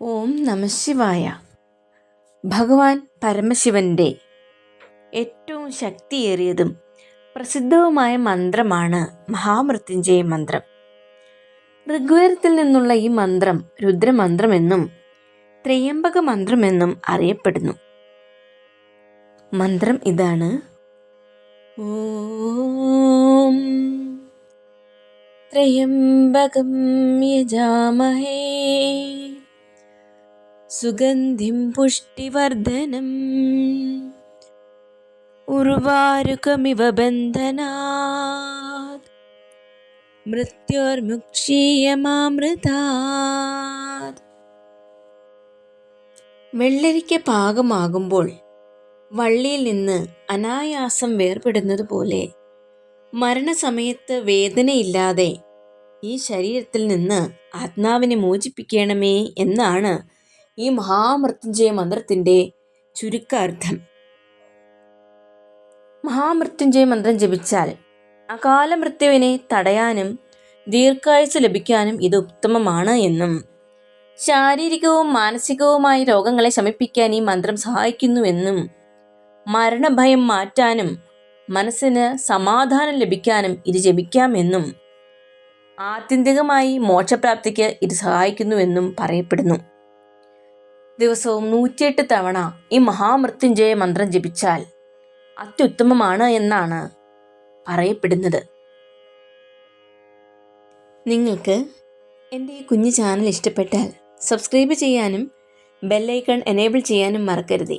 ഓം നമഃശിവായ. ഭഗവാൻ പരമശിവന്റെ ഏറ്റവും ശക്തിയേറിയതും പ്രസിദ്ധവുമായ മന്ത്രമാണ് മഹാമൃത്യുഞ്ജയ മന്ത്രം. ഋഗ്വേദത്തിൽ നിന്നുള്ള ഈ മന്ത്രം രുദ്രമന്ത്രമെന്നും ത്രയംബക മന്ത്രമെന്നും അറിയപ്പെടുന്നു. മന്ത്രം ഇതാണ്: ഓം ത്രയംബകം യജാമഹേ സുഗന്ധിം പുഷ്ടിവർദ്ധനം ഉർവാരുകമിവ ബന്ധനാത് മൃത്യോർമുക്ഷീയമാമൃതാത്. വെള്ളരിക്ക പാകമാകുമ്പോൾ വള്ളിയിൽ നിന്ന് അനായാസം വേർപെടുന്നത് പോലെ മരണസമയത്ത് വേദനയില്ലാതെ ഈ ശരീരത്തിൽ നിന്ന് ആത്മാവിനെ മോചിപ്പിക്കണമേ എന്നാണ് ഈ മഹാമൃത്യുഞ്ജയ മന്ത്രത്തിൻ്റെ ചുരുക്കാർത്ഥം. മഹാമൃത്യുഞ്ജയ മന്ത്രം ജപിച്ചാൽ അകാല മൃത്യുവിനെ തടയാനും ദീർഘായുസ് ലഭിക്കാനും ഇത് ഉത്തമമാണ് എന്നും ശാരീരികവും മാനസികവുമായ രോഗങ്ങളെ ശമിപ്പിക്കാൻ ഈ മന്ത്രം സഹായിക്കുന്നുവെന്നും മരണഭയം മാറ്റാനും മനസ്സിന് സമാധാനം ലഭിക്കാനും ഇത് ജപിക്കാമെന്നും ആത്യന്തികമായി മോക്ഷപ്രാപ്തിക്ക് ഇത് സഹായിക്കുന്നുവെന്നും പറയപ്പെടുന്നു. ദിവസവും 108 തവണ ഈ മഹാമൃത്യുഞ്ജയ മന്ത്രം ജപിച്ചാൽ അത്യുത്തമമാണ് എന്നാണ് പറയപ്പെടുന്നത്. നിങ്ങൾക്ക് എൻ്റെ ഈ കുഞ്ഞു ചാനൽ ഇഷ്ടപ്പെട്ടാൽ സബ്സ്ക്രൈബ് ചെയ്യാനും ബെല്ലൈക്കൺ എനേബിൾ ചെയ്യാനും മറക്കരുതേ.